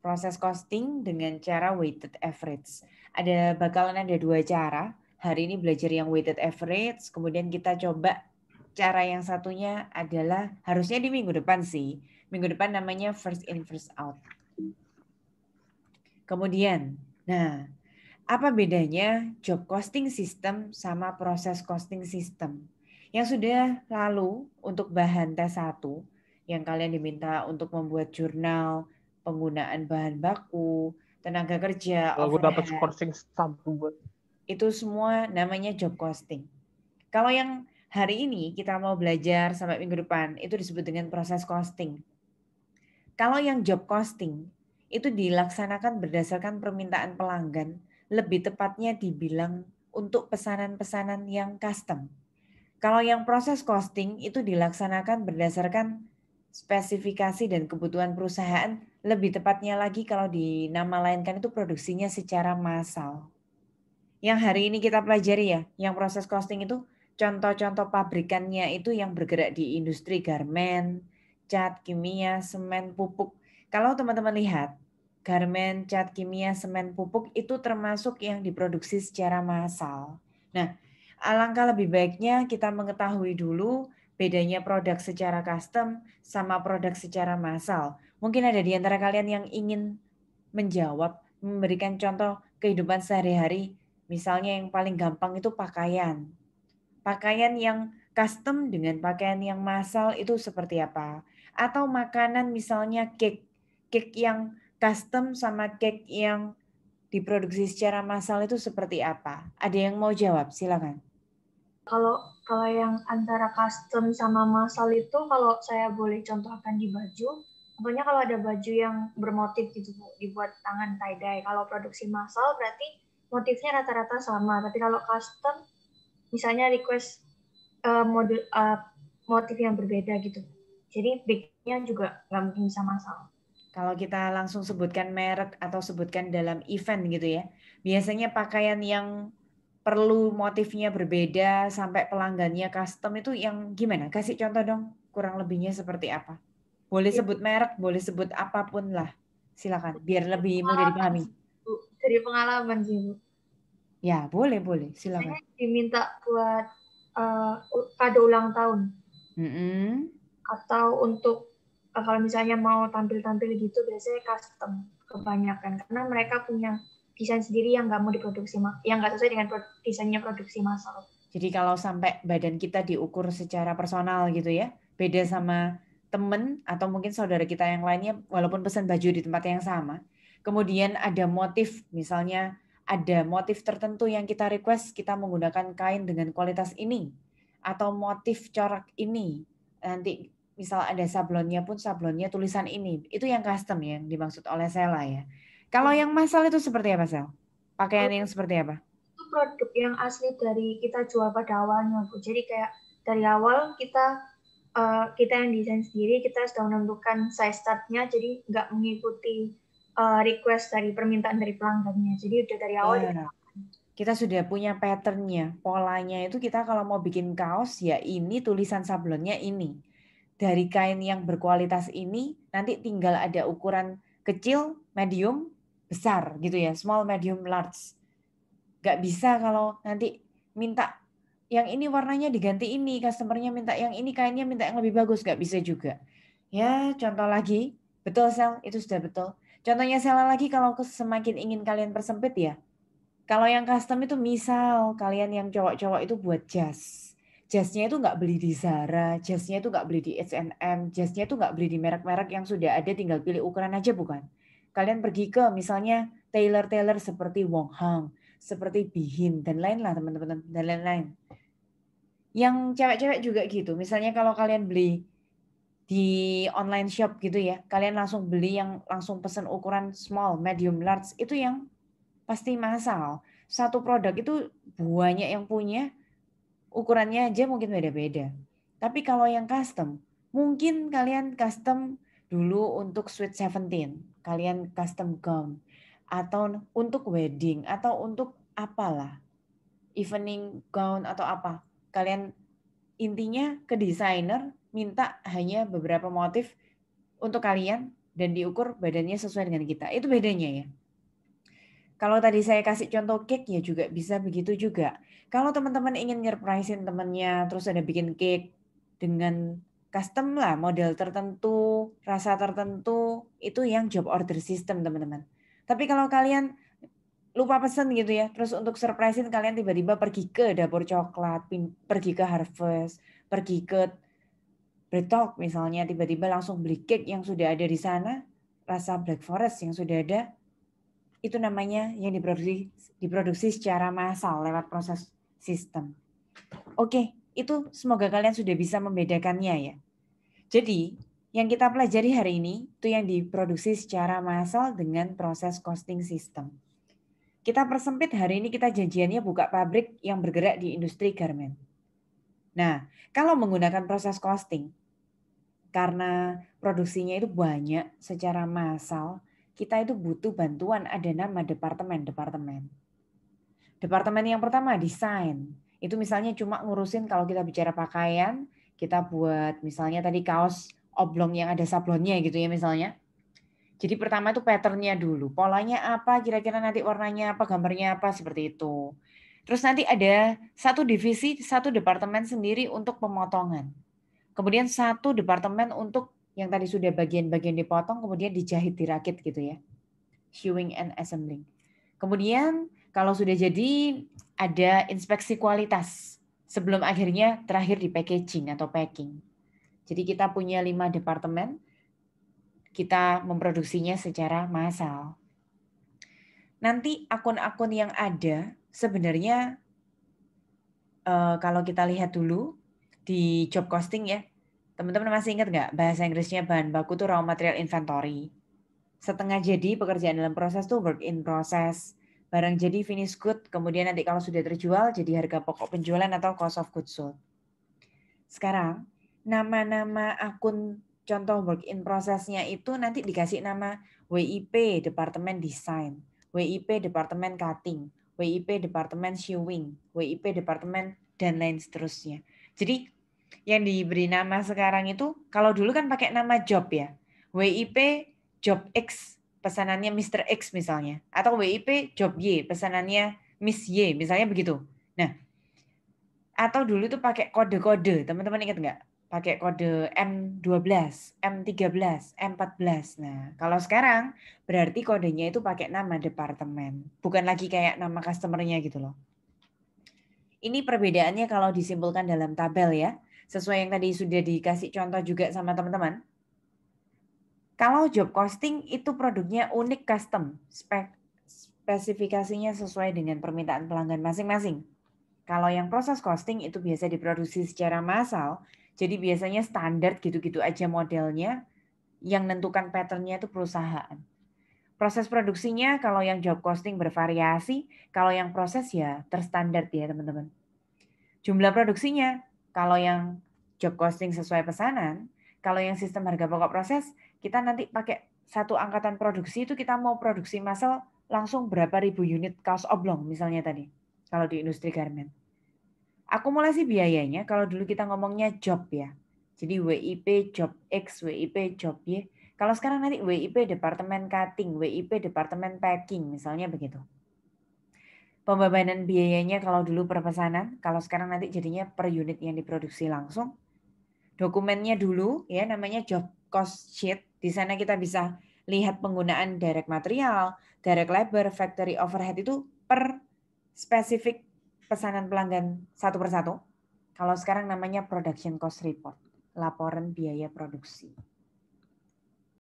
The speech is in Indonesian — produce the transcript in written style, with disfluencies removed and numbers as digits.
proses costing dengan cara weighted average. Bakalan ada 2 cara. Hari ini belajar yang weighted average, kemudian kita coba cara yang satunya adalah harusnya di minggu depan sih. Minggu depan namanya first in first out. Kemudian, nah, apa bedanya job costing system sama proses costing system? Yang sudah lalu untuk bahan tes 1, yang kalian diminta untuk membuat jurnal, penggunaan bahan baku, tenaga kerja, Kalau gue dapat overhead, scoring 1 buat. itu semua namanya job costing. Kalau yang hari ini kita mau belajar sampai minggu depan, itu disebut dengan proses costing. Kalau yang job costing, itu dilaksanakan berdasarkan permintaan pelanggan, lebih tepatnya dibilang untuk pesanan-pesanan yang custom. Kalau yang proses costing itu dilaksanakan berdasarkan spesifikasi dan kebutuhan perusahaan, lebih tepatnya lagi kalau dinamalainkan itu produksinya secara massal. Yang hari ini kita pelajari ya, yang proses costing itu contoh-contoh pabrikannya itu yang bergerak di industri garmen, cat, kimia, semen, pupuk. Kalau teman-teman lihat, garmen, cat, kimia, semen, pupuk itu termasuk yang diproduksi secara massal. Nah, alangkah lebih baiknya kita mengetahui dulu bedanya produk secara custom sama produk secara massal. Mungkin ada di antara kalian yang ingin menjawab, memberikan contoh kehidupan sehari-hari. Misalnya yang paling gampang itu pakaian. Pakaian yang custom dengan pakaian yang massal itu seperti apa? Atau makanan misalnya cake. Cake yang custom sama cake yang diproduksi secara massal itu seperti apa? Ada yang mau jawab? Silakan. Kalau yang antara custom sama massal itu, kalau saya boleh contohkan di baju, contohnya kalau ada baju yang bermotif gitu Bu, dibuat tangan tie-dye. Kalau produksi massal berarti motifnya rata-rata sama, tapi kalau custom misalnya request motif yang berbeda gitu. Jadi backnya juga nggak mungkin bisa massal. Kalau kita langsung sebutkan merek atau sebutkan dalam event gitu ya, biasanya pakaian yang perlu motifnya berbeda sampai pelanggannya custom itu yang gimana? Kasih contoh dong, kurang lebihnya seperti apa? Boleh sebut merek, boleh sebut apapun lah. Silakan, biar lebih mudah dipahami. Dari pengalaman sih Bu. Ya, boleh, silakan. Saya diminta buat kado ulang tahun. Atau untuk kalau misalnya mau tampil-tampil gitu biasanya custom kebanyakan karena mereka punya desain sendiri yang nggak mau diproduksi, yang nggak sesuai dengan desainnya produksi massal. Jadi kalau sampai badan kita diukur secara personal gitu ya, beda sama temen atau mungkin saudara kita yang lainnya walaupun pesan baju di tempat yang sama. Kemudian ada motif, misalnya ada motif tertentu yang kita request, kita menggunakan kain dengan kualitas ini atau motif corak ini. Nanti misal ada sablonnya pun sablonnya tulisan ini. Itu yang custom ya, yang dimaksud oleh Sela ya. Kalau yang massal itu seperti apa, Sel? Pakaian yang seperti apa? Itu produk yang asli dari kita jual pada awalnya Bu. Jadi kayak dari awal kita yang desain sendiri, kita sudah menentukan size startnya, jadi nggak mengikuti request dari permintaan dari pelanggannya. Jadi udah dari awal kita sudah punya patternnya, polanya itu kita kalau mau bikin kaos ya ini tulisan sablonnya ini. Dari kain yang berkualitas ini nanti tinggal ada ukuran kecil, medium, besar gitu ya, small, medium, large. Gak bisa kalau nanti minta yang ini warnanya diganti ini, customernya minta yang ini kainnya minta yang lebih bagus, gak bisa juga. Ya contoh lagi, betul Sel, itu sudah betul. Contohnya Sel lagi kalau semakin ingin kalian persempit ya, kalau yang custom itu misal kalian yang cowok-cowok itu buat jas. Jasnya itu nggak beli di Zara, jasnya itu nggak beli di H&M, jasnya itu nggak beli di merek-merek yang sudah ada, tinggal pilih ukuran aja bukan. Kalian pergi ke misalnya tailor-tailor seperti Wong Hang, seperti Bihin, dan lain lah teman-teman, dan lain-lain. Yang cewek-cewek juga gitu, misalnya kalau kalian beli di online shop gitu ya, kalian langsung beli yang langsung pesan ukuran small, medium, large, itu yang pasti massal. Satu produk itu banyak yang punya, ukurannya aja mungkin beda-beda. Tapi kalau yang custom, mungkin kalian custom dulu untuk Sweet 17, kalian custom gown, atau untuk wedding, atau untuk apalah, evening gown atau apa. Kalian intinya ke desainer minta hanya beberapa motif untuk kalian, dan diukur badannya sesuai dengan kita. Itu bedanya ya. Kalau tadi saya kasih contoh cake ya juga bisa begitu juga. Kalau teman-teman ingin nyerprisein temannya, terus ada bikin cake dengan custom lah, model tertentu, rasa tertentu, itu yang job order system teman-teman. Tapi kalau kalian lupa pesen gitu ya, terus untuk surprisein kalian tiba-tiba pergi ke dapur coklat, pergi ke Harvest, pergi ke Bread Talk misalnya, tiba-tiba langsung beli cake yang sudah ada di sana, rasa Black Forest yang sudah ada, itu namanya yang diproduksi secara massal lewat proses sistem. Oke, itu semoga kalian sudah bisa membedakannya ya. Jadi, yang kita pelajari hari ini itu yang diproduksi secara massal dengan proses costing system. Kita persempit hari ini, kita janjiannya buka pabrik yang bergerak di industri garment. Nah, kalau menggunakan proses costing, karena produksinya itu banyak secara massal, kita itu butuh bantuan, ada nama departemen. Departemen yang pertama desain. Itu misalnya cuma ngurusin kalau kita bicara pakaian, kita buat misalnya tadi kaos oblong yang ada sablonnya gitu ya misalnya. Jadi pertama itu patternnya dulu, polanya apa, kira-kira nanti warnanya apa, gambarnya apa, seperti itu. Terus nanti ada satu divisi, satu departemen sendiri untuk pemotongan. Kemudian satu departemen untuk yang tadi sudah bagian-bagian dipotong, kemudian dijahit, dirakit gitu ya. Sewing and assembling. Kemudian kalau sudah jadi ada inspeksi kualitas sebelum akhirnya terakhir di packaging atau packing. Jadi kita punya 5 departemen, kita memproduksinya secara massal. Nanti akun-akun yang ada sebenarnya kalau kita lihat dulu di job costing ya, teman-teman masih ingat nggak bahasa Inggrisnya bahan baku tuh raw material inventory. Setengah jadi pekerjaan dalam proses tuh work in process. Barang jadi finish good, kemudian nanti kalau sudah terjual jadi harga pokok penjualan atau cost of goods sold. Sekarang nama-nama akun contoh work in process-nya itu nanti dikasih nama WIP Departemen Design, WIP Departemen Cutting, WIP Departemen Sewing, WIP Departemen dan lain seterusnya. Jadi yang diberi nama sekarang itu kalau dulu kan pakai nama job ya. WIP job X pesanannya Mr. X misalnya, atau WIP job Y pesanannya Miss Y misalnya begitu. Nah, atau dulu tuh pakai kode-kode, teman-teman ingat nggak? Pakai kode M12, M13, M14. Nah, kalau sekarang berarti kodenya itu pakai nama departemen, bukan lagi kayak nama customer-nya gitu loh. Ini perbedaannya kalau disimpulkan dalam tabel ya, sesuai yang tadi sudah dikasih contoh juga sama teman-teman. Kalau job costing itu produknya unik custom, spesifikasinya sesuai dengan permintaan pelanggan masing-masing. Kalau yang proses costing itu biasa diproduksi secara massal, jadi biasanya standar gitu-gitu aja modelnya, yang nentukan patternnya itu perusahaan. Proses produksinya kalau yang job costing bervariasi, kalau yang proses ya terstandar ya teman-teman. Jumlah produksinya, kalau yang job costing sesuai pesanan, kalau yang sistem harga pokok proses, kita nanti pakai satu angkatan produksi itu kita mau produksi massal langsung berapa ribu unit kaos oblong misalnya tadi, kalau di industri garment. Akumulasi biayanya kalau dulu kita ngomongnya job ya. Jadi WIP job X, WIP job Y. Kalau sekarang nanti WIP departemen cutting, WIP departemen packing, misalnya begitu. Pembebanan biayanya kalau dulu per pesanan, kalau sekarang nanti jadinya per unit yang diproduksi langsung. Dokumennya dulu ya namanya job cost sheet. Di sana kita bisa lihat penggunaan direct material, direct labor, factory overhead itu per spesifik pesanan pelanggan satu persatu. Kalau sekarang namanya production cost report, laporan biaya produksi.